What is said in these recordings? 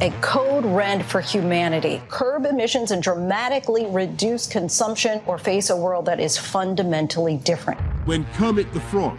a code red for humanity. Curb emissions and dramatically reduce consumption or face a world that is fundamentally different. When Kermit the Frog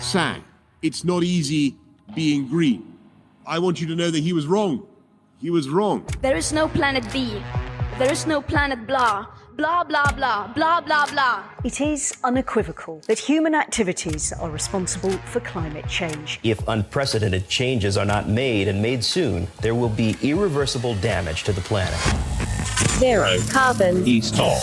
sang, "It's not easy being green," I want you to know that he was wrong. He was wrong. There is no planet B. There is no planet blah. Blah, blah, blah, blah, blah, blah. It is unequivocal that human activities are responsible for climate change. If unprecedented changes are not made and made soon, there will be irreversible damage to the planet. Zero carbon. East Hall.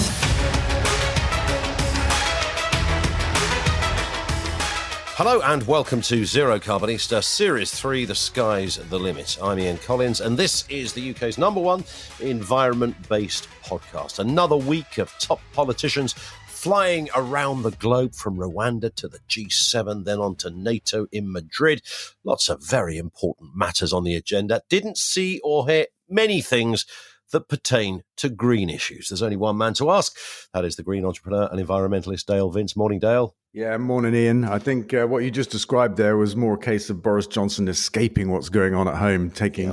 Hello and welcome to Zero Carbonista, Series 3, The Sky's the Limit. I'm Ian Collins and this is the UK's #1 environment-based podcast. Another week of top politicians flying around the globe from Rwanda to the G7, then on to NATO in Madrid. Lots of very important matters on the agenda. Didn't see or hear many things that pertain to green issues. There's only one man to ask. That is the green entrepreneur and environmentalist Dale Vince. Morning, Dale. Yeah, morning, Ian. I think what you just described there was more a case of Boris Johnson escaping what's going on at home, taking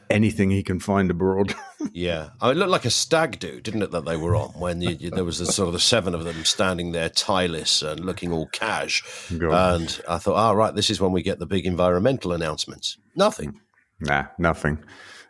anything he can find abroad. Yeah. It looked like a stag do, didn't it, that they were on, when there was the seven of them standing there tieless and looking all cash. And I thought, right, this is when we get the big environmental announcements. Nothing. Nah, nothing.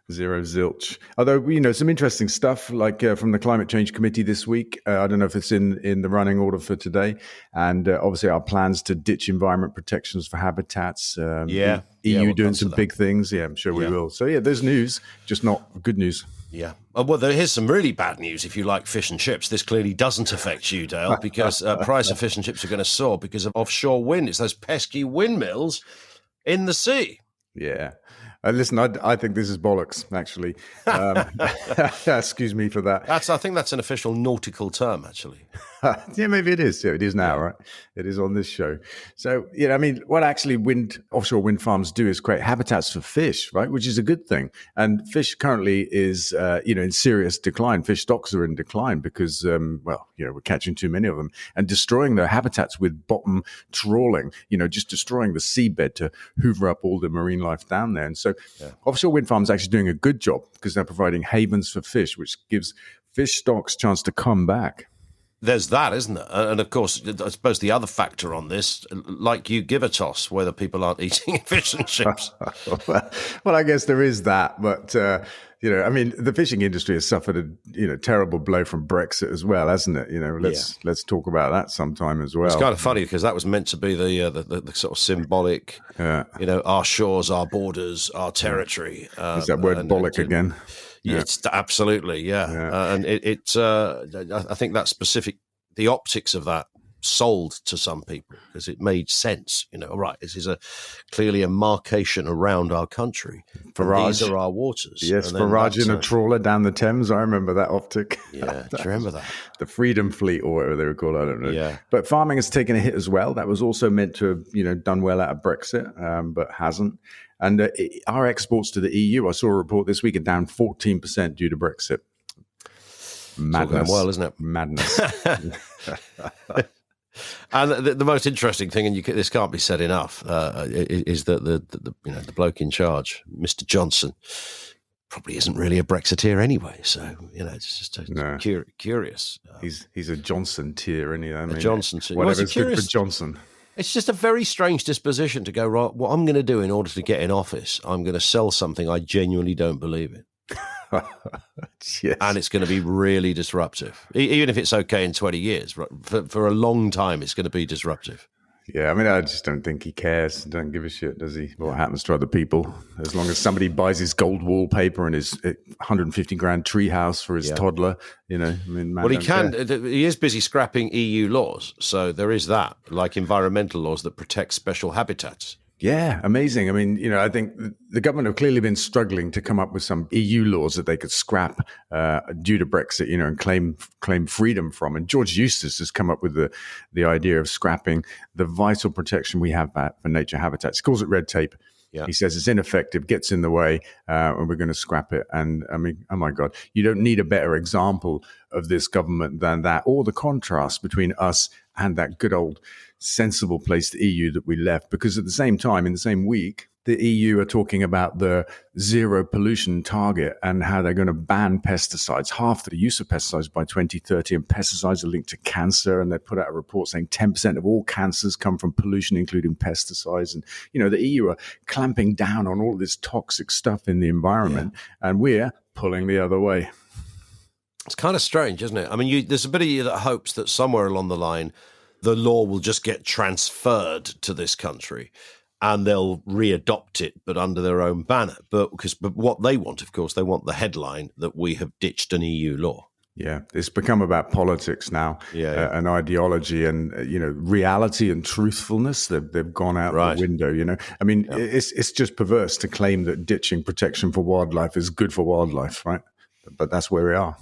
Zero zilch. Although, some interesting stuff like from the Climate Change Committee this week. I don't know if it's in the running order for today. And obviously our plans to ditch environment protections for habitats. EU doing some big things. Yeah, I'm sure we will. So, there's news, just not good news. Yeah. Well, here's some really bad news if you like fish and chips. This clearly doesn't affect you, Dale, because price of fish and chips are going to soar because of offshore wind. It's those pesky windmills in the sea. Yeah. Listen, I think this is bollocks, actually. Excuse me for that. I think that's an official nautical term, actually. Yeah, maybe it is. Yeah, it is now, right? It is on this show. So, what actually offshore wind farms do is create habitats for fish, right? Which is a good thing. And fish currently is, in serious decline. Fish stocks are in decline because, we're catching too many of them and destroying their habitats with bottom trawling, just destroying the seabed to hoover up all the marine life down there. And so offshore wind farms are actually doing a good job because they're providing havens for fish, which gives fish stocks a chance to come back. There's that, isn't there? And of course, I suppose the other factor on this, like you give a toss whether people aren't eating fish and chips. Well, I guess there is that. But, the fishing industry has suffered a terrible blow from Brexit as well, hasn't it? Let's talk about that sometime as well. It's kind of funny because that was meant to be the sort of symbolic, our shores, our borders, our territory. Is that word bollock again? Yeah. It's absolutely, and I think that the optics of that sold to some people because it made sense. Right, this is clearly a markation around our country. These are our waters. Yes, Farage in a trawler down the Thames. I remember that optic. Yeah, do you remember that? The Freedom Fleet or whatever they were called, I don't know. Yeah. But farming has taken a hit as well. That was also meant to have, done well out of Brexit, but hasn't. And our exports to the EU, I saw a report this week, are down 14% due to Brexit. Madness. It's all going well, isn't it? Madness. And the most interesting thing, and this can't be said enough, is that the bloke in charge, Mr. Johnson, probably isn't really a Brexiteer anyway. So it's just curious. He's a Johnson tier, isn't he? A Johnson tier. Whatever's good for Johnson. It's just a very strange disposition to go, right, what I'm going to do in order to get in office, I'm going to sell something I genuinely don't believe in. Yes. And it's going to be really disruptive. Even if it's okay in 20 years, right? For a long time, it's going to be disruptive. Yeah, I just don't think he cares. Don't give a shit, does he? What happens to other people? As long as somebody buys his gold wallpaper and his 150 grand treehouse for his toddler, Well, he can. He is busy scrapping EU laws, so there is that, like environmental laws that protect special habitats. Yeah, amazing. I think the government have clearly been struggling to come up with some EU laws that they could scrap due to Brexit, and claim freedom from. And George Eustice has come up with the idea of scrapping the vital protection we have for nature habitats. He calls it red tape. Yeah. He says it's ineffective, gets in the way, and we're going to scrap it. And oh my God, you don't need a better example of this government than that, or the contrast between us and that good old sensible place, the EU, that we left. Because at the same time, in the same week, the EU are talking about the zero pollution target and how they're going to ban pesticides, half the use of pesticides by 2030, and pesticides are linked to cancer. And they put out a report saying 10% of all cancers come from pollution, including pesticides. And, the EU are clamping down on all this toxic stuff in the environment, and we're pulling the other way. It's kind of strange, isn't it? I mean, there's a bit of you that hopes that somewhere along the line, the law will just get transferred to this country and they'll readopt it, but under their own banner. But what they want, of course, they want the headline that we have ditched an EU law. Yeah, it's become about politics now, and ideology, and reality and truthfulness. They've gone out the window. I mean, it's just perverse to claim that ditching protection for wildlife is good for wildlife, right? But that's where we are.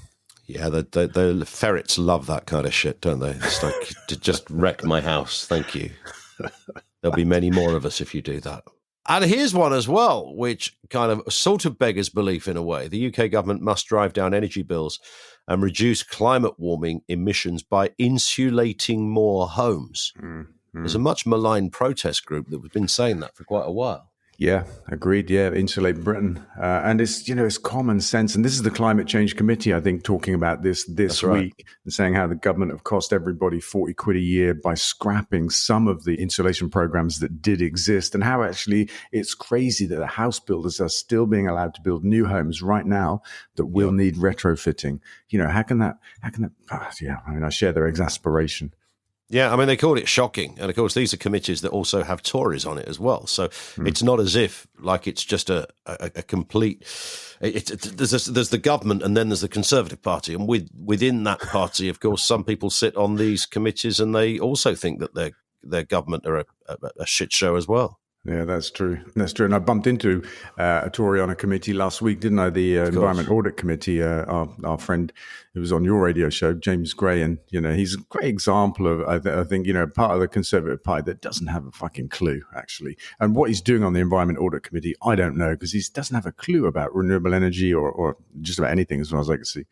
Yeah, the ferrets love that kind of shit, don't they? It's like, just wreck my house, thank you. There'll be many more of us if you do that. And here's one as well, which kind of sort of beggars belief in a way. The UK government must drive down energy bills and reduce climate warming emissions by insulating more homes. There's a much maligned protest group that has been saying that for quite a while. Yeah, agreed. Yeah, insulate Britain. And it's common sense. And this is the Climate Change Committee, I think, talking about this week and saying how the government have cost everybody 40 quid a year by scrapping some of the insulation programs that did exist, and how actually it's crazy that the house builders are still being allowed to build new homes right now that will need retrofitting. How can that, I share their exasperation. Yeah, I mean, they called it shocking. And, of course, these are committees that also have Tories on it as well. So it's not as if, like, it's just a complete there's the government and then there's the Conservative Party. And within that party, of course, some people sit on these committees and they also think that their government are a shit show as well. Yeah, that's true. That's true. And I bumped into a Tory on a committee last week, didn't I? The Environment Audit Committee, our friend who was on your radio show, James Gray. And, he's a great example of, I think, part of the Conservative Party that doesn't have a fucking clue, actually. And what he's doing on the Environment Audit Committee, I don't know, because he doesn't have a clue about renewable energy or just about anything as far as I can see.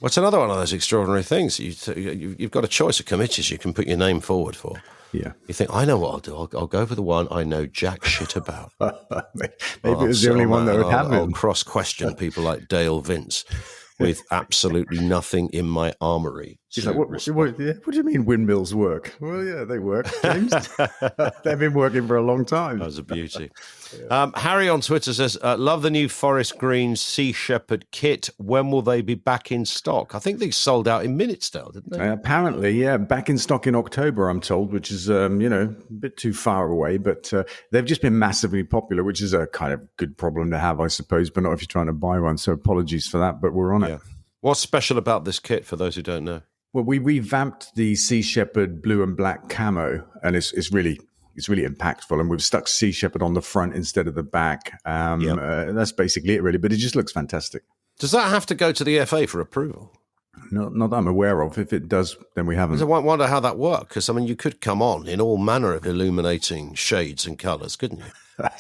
Well, it's another one of those extraordinary things. You've got a choice of committees you can put your name forward for. Yeah. You think, I know what I'll do. I'll go for the one I know jack shit about. Maybe it was the only one that would happen. I'll cross-question people like Dale Vince with absolutely nothing in my armoury. He's like, what do you mean windmills work? Well, yeah, they work, James. They've been working for a long time. That was a beauty. Harry on Twitter says, love the new Forest Green Sea Shepherd kit. When will they be back in stock? I think they sold out in minutes, Dale, didn't they? Apparently, yeah. Back in stock in October, I'm told, which is, a bit too far away. But they've just been massively popular, which is a kind of good problem to have, I suppose, but not if you're trying to buy one. So apologies for that, but we're on it. What's special about this kit for those who don't know? Well, we revamped the Sea Shepherd blue and black camo, and it's really impactful. And we've stuck Sea Shepherd on the front instead of the back. That's basically it, really. But it just looks fantastic. Does that have to go to the FA for approval? Not that I'm aware of. If it does, then we haven't. I wonder how that works, because, I mean, you could come on in all manner of illuminating shades and colours, couldn't you?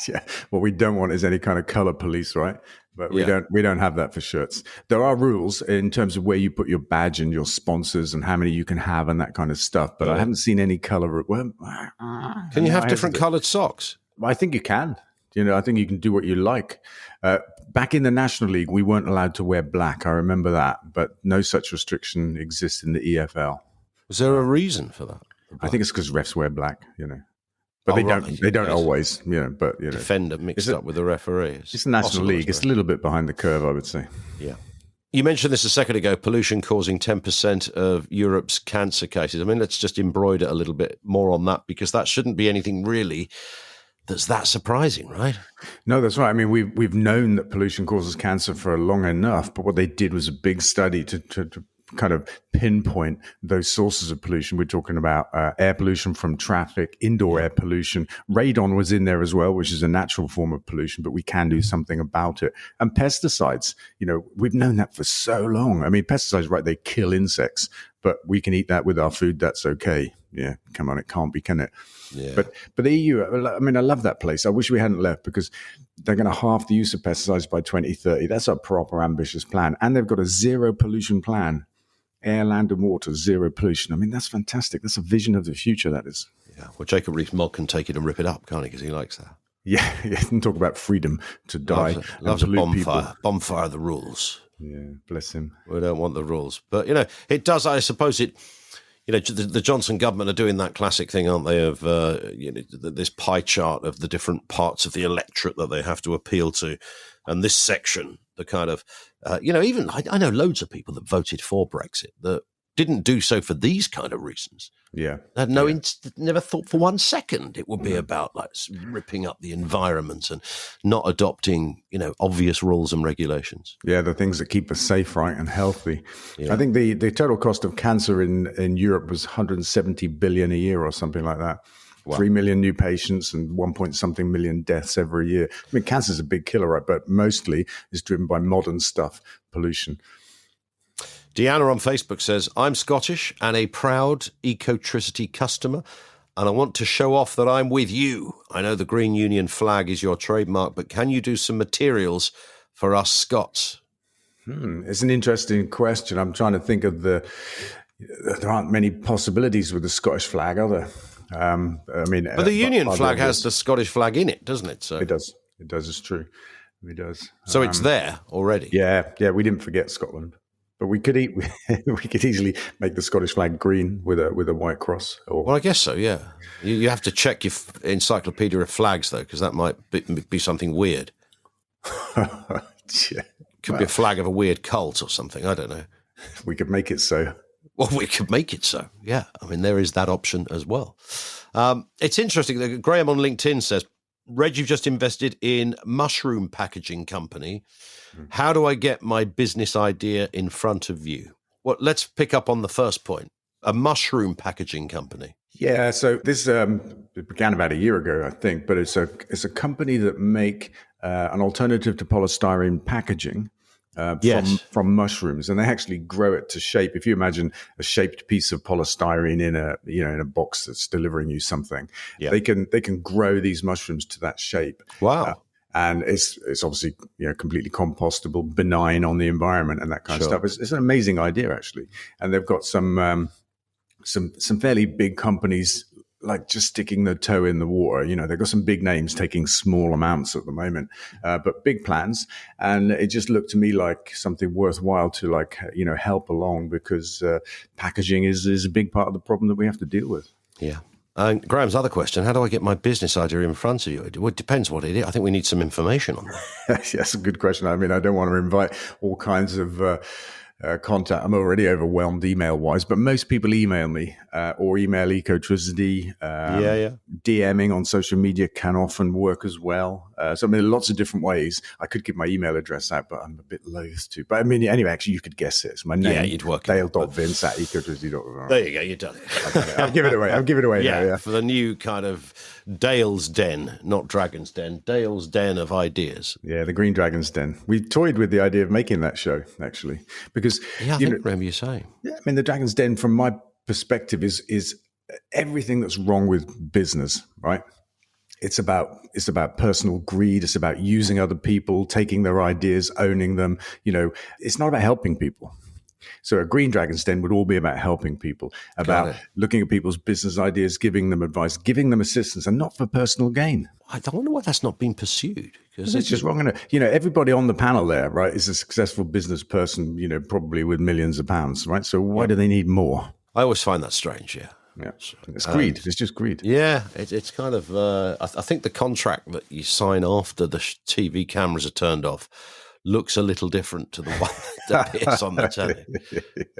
Yeah. What we don't want is any kind of colour police, right? But we don't have that for shirts. There are rules in terms of where you put your badge and your sponsors and how many you can have and that kind of stuff. But I haven't seen any colour. Can you have different coloured socks? I think you can. I think you can do what you like. Back in the National League, we weren't allowed to wear black. I remember that. But no such restriction exists in the EFL. Was there a reason for that? I think it's because refs wear black, But they don't always, but defender mixed up with the referee. It's the National League. It's a little bit behind the curve, I would say. Yeah. You mentioned this a second ago, pollution causing 10% of Europe's cancer cases. I mean, let's just embroider a little bit more on that, because that shouldn't be anything really that's that surprising, right? No, that's right. I mean, we've known that pollution causes cancer for long enough, but what they did was a big study to kind of pinpoint those sources of pollution. We're talking about air pollution from traffic, indoor air pollution. Radon was in there as well, which is a natural form of pollution, but we can do something about it. And pesticides, we've known that for so long. I mean, pesticides, right, they kill insects, but we can eat that with our food. That's okay. Yeah, come on, it can't be, can it? Yeah. But the EU, I mean, I love that place. I wish we hadn't left, because they're going to halve the use of pesticides by 2030. That's a proper ambitious plan. And they've got a zero pollution plan. Air, land and water, zero pollution. I mean, that's fantastic. That's a vision of the future, that is. Yeah, well, Jacob Rees-Mogg can take it and rip it up, can't he? Because he likes that. Yeah, and talk about freedom to die. Loves a bonfire the rules. Yeah, bless him. We don't want the rules. But, it does, I suppose the Johnson government are doing that classic thing, aren't they, of this pie chart of the different parts of the electorate that they have to appeal to. And this section, the kind of, even I know loads of people that voted for Brexit that didn't do so for these kind of reasons. Yeah. Had never thought for 1 second it would be about like ripping up the environment and not adopting, obvious rules and regulations. Yeah, the things that keep us safe, right, and healthy. Yeah. I think the total cost of cancer in Europe was 170 billion a year or something like that. Wow. 3 million new patients and 1 million deaths every year. I mean, cancer's a big killer, right? But mostly it's driven by modern stuff, pollution. Deanna on Facebook says, I'm Scottish and a proud Ecotricity customer, and I want to show off that I'm with you. I know the Green Union flag is your trademark, but can you do some materials for us Scots? It's an interesting question. I'm trying to think of there aren't many possibilities with the Scottish flag, are there? But the Union flag has the Scottish flag in it, doesn't it? So It does. It's true. It does. So it's there already. Yeah. We didn't forget Scotland. But we could easily make the Scottish flag green with a white cross. Well, I guess so. Yeah, you have to check your encyclopedia of flags though, because that might be something weird. Could be a flag of a weird cult or something. I don't know. We could make it so. Well, we could make it so. Yeah, I mean there is that option as well. It's interesting that Graham on LinkedIn says, Reg, you've just invested in mushroom packaging company. How do I get my business idea in front of you? Well, let's pick up on the first point. A mushroom packaging company. Yeah, so this it began about a year ago, I think, but it's a company that make an alternative to polystyrene packaging from mushrooms, and they actually grow it to shape. If you imagine a shaped piece of polystyrene in a box that's delivering you something, they can grow these mushrooms to that shape. Wow. And it's obviously completely compostable, benign on the environment and that kind of stuff. It's an amazing idea actually, and they've got some fairly big companies like just sticking their toe in the water. They've got some big names taking small amounts at the moment, but big plans. And it just looked to me like something worthwhile to help along, because packaging is a big part of the problem that we have to deal with. Yeah. Graham's other question, how do I get my business idea in front of you? Well, it depends what it is. I think we need some information on that. That's a good question. I mean, I don't want to invite all kinds of contact. I'm already overwhelmed email-wise, but most people email me or email Ecotricity. DMing on social media can often work as well. So, lots of different ways. I could give my email address out, but I'm a bit loath to. But, anyway, actually, you could guess it. It's my name. Yeah, you'd work Dale.vince@ecotricity.com. There you go, you done it. I'll give it away now, yeah. For the new kind of Dale's Den, not Dragon's Den, Dale's Den of ideas. Yeah, the Green Dragon's Den. We toyed with the idea of making that show, actually, because I remember you saying. Yeah, the Dragon's Den, from my perspective, is everything that's wrong with business, right? It's about personal greed. It's about using other people, taking their ideas, owning them. It's not about helping people. So a Green Dragon's Den would all be about helping people, about looking at people's business ideas, giving them advice, giving them assistance, and not for personal gain. I wonder why that's not been pursued. Because it's just wrong. Everybody on the panel there, right, is a successful business person, probably with millions of pounds, right? So why do they need more? I always find that strange, yeah. Yeah, it's greed. It's just greed. Yeah, it's kind of. I think the contract that you sign after the TV cameras are turned off looks a little different to the one that appears on the telly.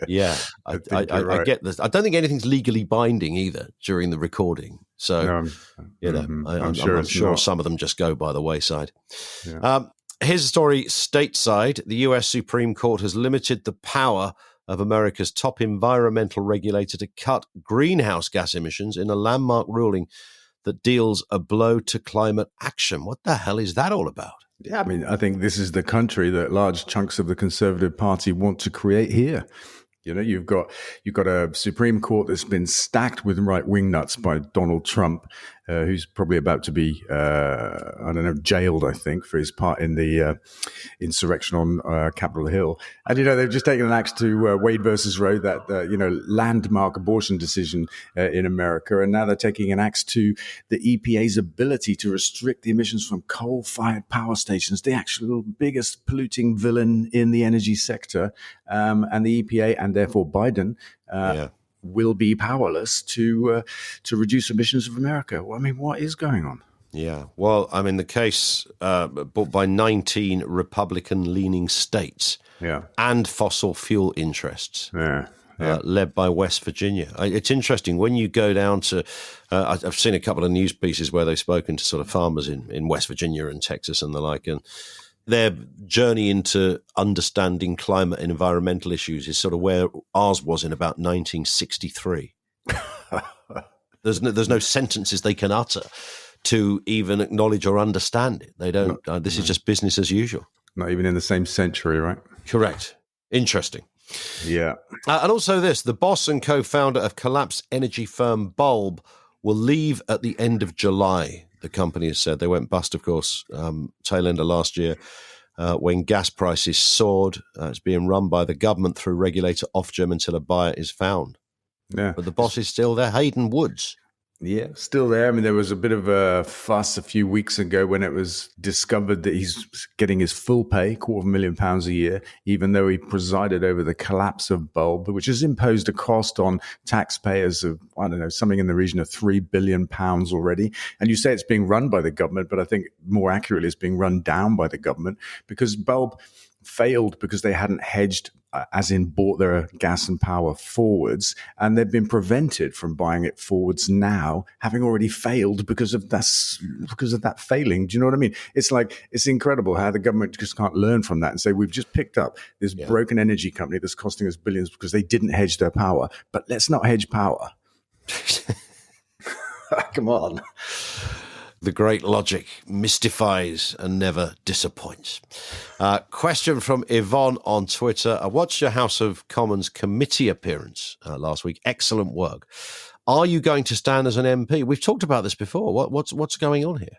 Yeah, I get this. I don't think anything's legally binding either during the recording. So I'm sure some of them just go by the wayside. Yeah. Here's a story stateside. The U.S. Supreme Court has limited the power of America's top environmental regulator to cut greenhouse gas emissions in a landmark ruling that deals a blow to climate action. What the hell is that all about? Yeah, I think this is the country that large chunks of the Conservative Party want to create here. You've got a Supreme Court that's been stacked with right-wing nuts by Donald Trump, who's probably about to be, jailed, I think, for his part in the insurrection on Capitol Hill. And, they've just taken an axe to Wade versus Roe, that, landmark abortion decision in America. And now they're taking an axe to the EPA's ability to restrict the emissions from coal-fired power stations, the actual biggest polluting villain in the energy sector. And the EPA, and therefore Biden, will be powerless to reduce emissions of America. Well, I mean, what is going on? Yeah. Well, I mean, the case brought by 19 Republican-leaning states and fossil fuel interests. Led by West Virginia. It's interesting when you go down to, I've seen a couple of news pieces where they've spoken to sort of farmers in West Virginia and Texas and the like, and their journey into understanding climate and environmental issues is sort of where ours was in about 1963. There's no sentences they can utter to even acknowledge or understand it. They don't. This is just business as usual. Not even in the same century, right? Correct. Interesting. Yeah. And also the boss and co-founder of collapsed energy firm Bulb will leave at the end of July, the company has said. They went bust, of course, tail end of last year when gas prices soared. It's being run by the government through regulator Ofgem until a buyer is found. Yeah. But the boss is still there, Hayden Woods. Yeah, still there. I mean, there was a bit of a fuss a few weeks ago when it was discovered that he's getting his full pay, £250,000 a year, even though he presided over the collapse of Bulb, which has imposed a cost on taxpayers of, something in the region of £3 billion already. And you say it's being run by the government, but I think more accurately it's being run down by the government because Bulb failed because they hadn't hedged, as in bought their gas and power forwards, and they've been prevented from buying it forwards now, having already failed because of that failing. Do you know what I mean? It's incredible how the government just can't learn from that and say, we've just picked up this broken energy company that's costing us billions because they didn't hedge their power, but let's not hedge power. Come on. The great logic mystifies and never disappoints. Question from Yvonne on Twitter. I watched your House of Commons committee appearance last week. Excellent work. Are you going to stand as an MP? We've talked about this before. What's going on here?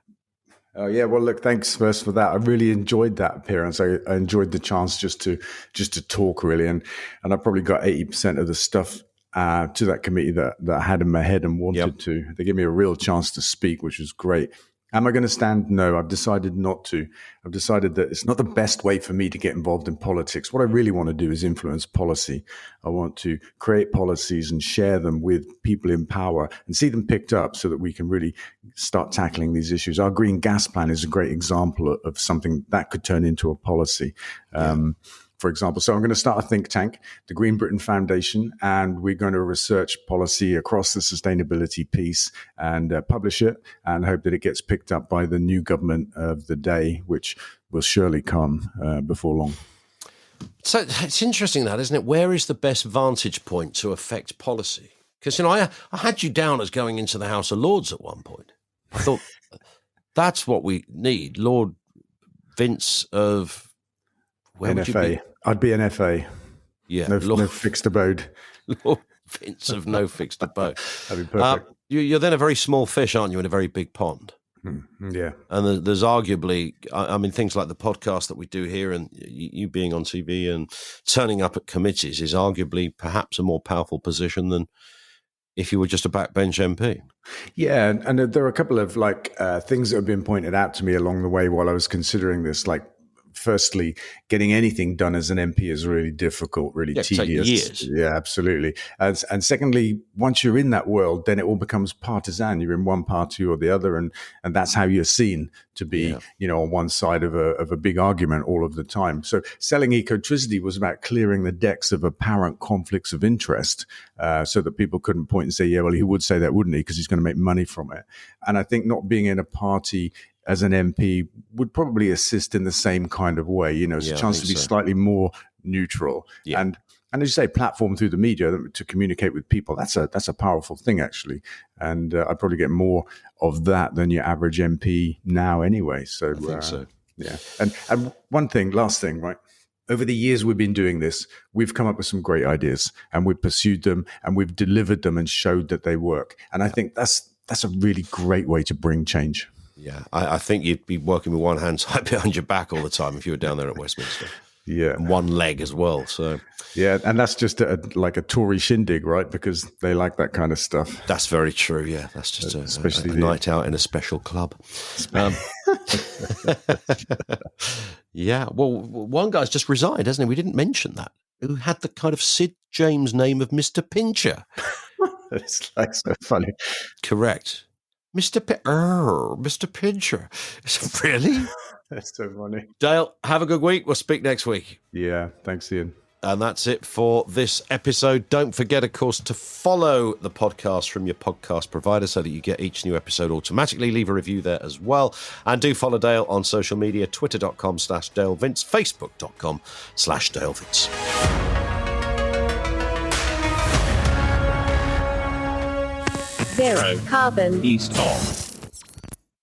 Oh yeah, well look, thanks first for that. I really enjoyed that appearance. I enjoyed the chance just to talk really, and I probably got 80% of the stuff to that committee that I had in my head and wanted to. They gave me a real chance to speak, which was great. Am I going to stand? No, I've decided not to. I've decided that it's not the best way for me to get involved in politics. What I really want to do is influence policy. I want to create policies and share them with people in power and see them picked up so that we can really start tackling these issues. Our green gas plan is a great example of something that could turn into a policy. For example. So I'm going to start a think tank, the Green Britain Foundation, and we're going to research policy across the sustainability piece and publish it and hope that it gets picked up by the new government of the day, which will surely come before long. So it's interesting that, isn't it? Where is the best vantage point to affect policy? Because, I had you down as going into the House of Lords at one point. I thought that's what we need. Lord Vince of... Where NFA. would you be? I'd be an FA. Yeah. No fixed abode. Lord Vince of no fixed abode. That'd be perfect. You're then a very small fish, aren't you, in a very big pond? Yeah. And there's arguably, things like the podcast that we do here and you being on TV and turning up at committees is arguably perhaps a more powerful position than if you were just a backbench MP. Yeah, and there are a couple of things that have been pointed out to me along the way while I was considering this, firstly, getting anything done as an MP is really difficult, really tedious. Years. Yeah, absolutely. And secondly, once you're in that world, then it all becomes partisan. You're in one party or the other, and that's how you're seen to be, on one side of a big argument all of the time. So selling Ecotricity was about clearing the decks of apparent conflicts of interest so that people couldn't point and say, yeah, well, he would say that, wouldn't he? Because he's going to make money from it. And I think not being in a party as an MP would probably assist in the same kind of way. It's a chance to be slightly more neutral. Yeah. And as you say, platform through the media to communicate with people. That's a powerful thing, actually. And I'd probably get more of that than your average MP now anyway. So I think so. Yeah. And last thing, right? Over the years we've been doing this, we've come up with some great ideas and we've pursued them and we've delivered them and showed that they work. And I think that's that's a really great way to bring change. Yeah, I think you'd be working with one hand tied behind your back all the time if you were down there at Westminster. Yeah. And one leg as well. So yeah, and that's just like a Tory shindig, right? Because they like that kind of stuff. That's very true, yeah. That's just Especially a night out in a special club. Yeah, well, one guy's just resigned, hasn't he? We didn't mention that. Who had the kind of Sid James name of Mr. Pincher. It's like so funny. Correct. Mr. Pincher. Really? That's so funny. Dale, have a good week. We'll speak next week. Yeah, thanks, Ian. And that's it for this episode. Don't forget, of course, to follow the podcast from your podcast provider so that you get each new episode automatically. Leave a review there as well. And do follow Dale on social media, twitter.com/DaleVince, facebook.com/DaleVince. Zero carbon east of